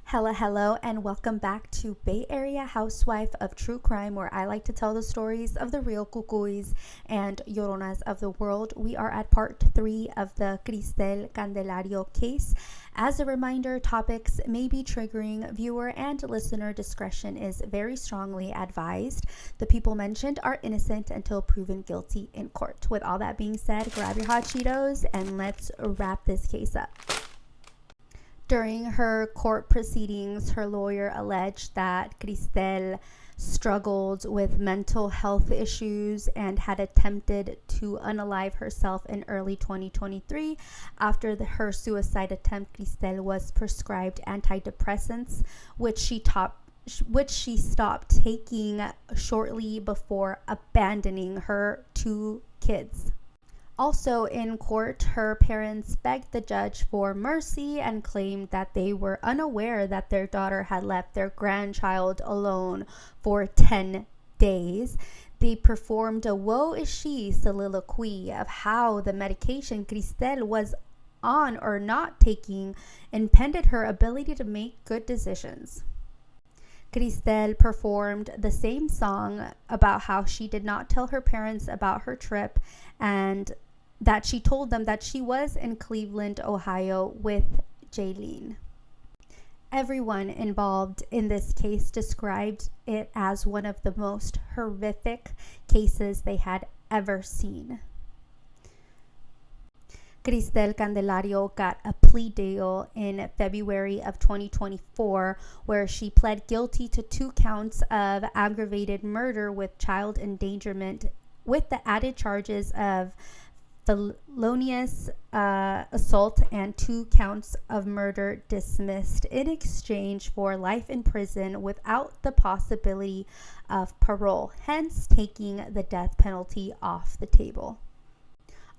Hello, and welcome back to Bay Area Housewife of True Crime, where I like to tell the stories of the real cucuys and lloronas of the world. We are at part 3 of the Kristel Candelario case. As a reminder, topics may be triggering. Viewer and listener discretion is very strongly advised. The people mentioned are innocent until proven guilty in court. With all that being said, grab your hot Cheetos and let's wrap this case up. During her court proceedings, her lawyer alleged that Kristel struggled with mental health issues and had attempted to unalive herself in early 2023. After her suicide attempt, Kristel was prescribed antidepressants, which she stopped taking shortly before abandoning her 2 kids. Also in court, her parents begged the judge for mercy and claimed that they were unaware that their daughter had left their grandchild alone for 10 days. They performed a woe is she soliloquy of how the medication Kristel was on or not taking impeded her ability to make good decisions. Kristel performed the same song about how she did not tell her parents about her trip and that she told them that she was in Cleveland, Ohio with Jaylene. Everyone involved in this case described it as one of the most horrific cases they had ever seen. Kristel Candelario got a plea deal in February of 2024 where she pled guilty to 2 counts of aggravated murder with child endangerment with the added charges of felonious assault and 2 counts of murder dismissed in exchange for life in prison without the possibility of parole, hence taking the death penalty off the table.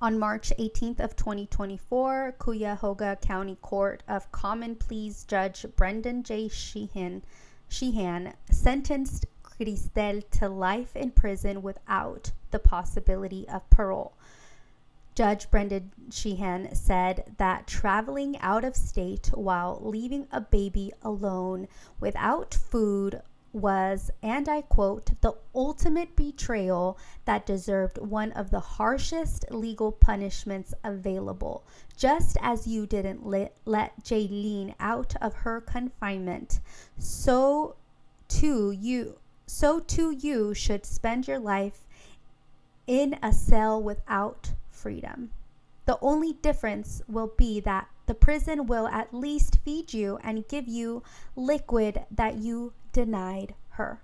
On March 18th of 2024, Cuyahoga County Court of Common Pleas Judge Brendan J. Sheehan sentenced Kristel to life in prison without the possibility of parole. Judge Brendan Sheehan said that traveling out of state while leaving a baby alone without food was, and I quote, the ultimate betrayal that deserved one of the harshest legal punishments available. Just as you didn't let Jaylene out of her confinement, so too you should spend your life in a cell without freedom. The only difference will be that the prison will at least feed you and give you liquid that you denied her.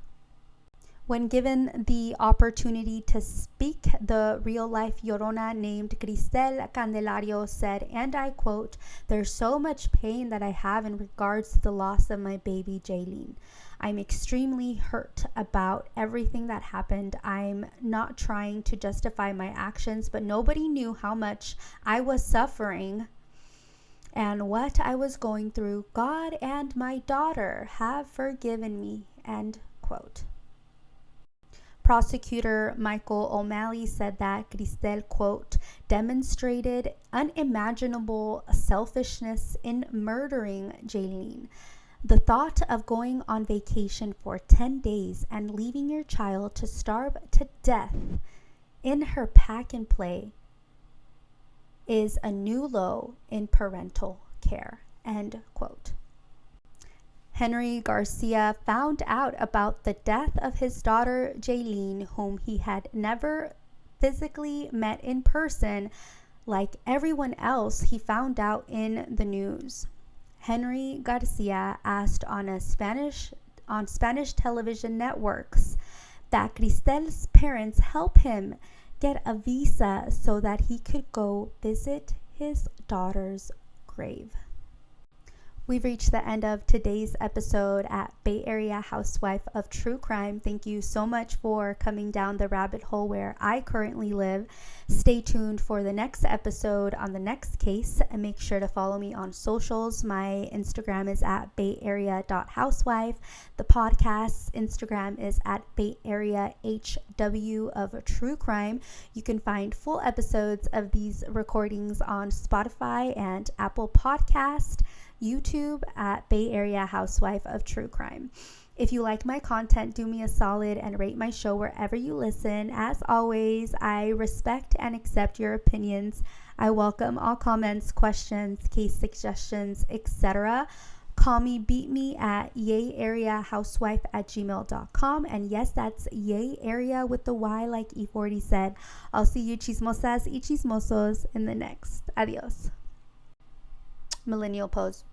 When given the opportunity to speak, the real-life llorona named Kristel Candelario said, and I quote, "There's so much pain that I have in regards to the loss of my baby Jaylene. I'm extremely hurt about everything that happened. I'm not trying to justify my actions, but nobody knew how much I was suffering and what I was going through. God and my daughter have forgiven me," end quote. Prosecutor Michael O'Malley said that Kristel, quote, demonstrated unimaginable selfishness in murdering Jaylene. The thought of going on vacation for 10 days and leaving your child to starve to death in her pack and play is a new low in parental care, end quote. Henry Garcia found out about the death of his daughter Jaylene, whom he had never physically met in person. Like everyone else, he found out in the news. Henry Garcia asked on Spanish television networks that Kristel's parents help him get a visa so that he could go visit his daughter's grave. We've reached the end of today's episode at Bay Area Housewife of True Crime. Thank you so much for coming down the rabbit hole where I currently live. Stay tuned for the next episode on the next case, and make sure to follow me on socials. My Instagram is at bayarea.housewife. The podcast's Instagram is at BayAreaHW of True Crime. You can find full episodes of these recordings on Spotify and Apple Podcast. YouTube at Bay Area Housewife of True Crime. If you like my content, do me a solid and rate my show wherever you listen. As always, I respect and accept your opinions. I welcome all comments, questions, case suggestions, etc. Call me, beat me at yayareahousewife@gmail.com. And yes, that's yay area with the Y like E40 said. I'll see you chismosas y chismosos in the next. Adios. Millennial pose.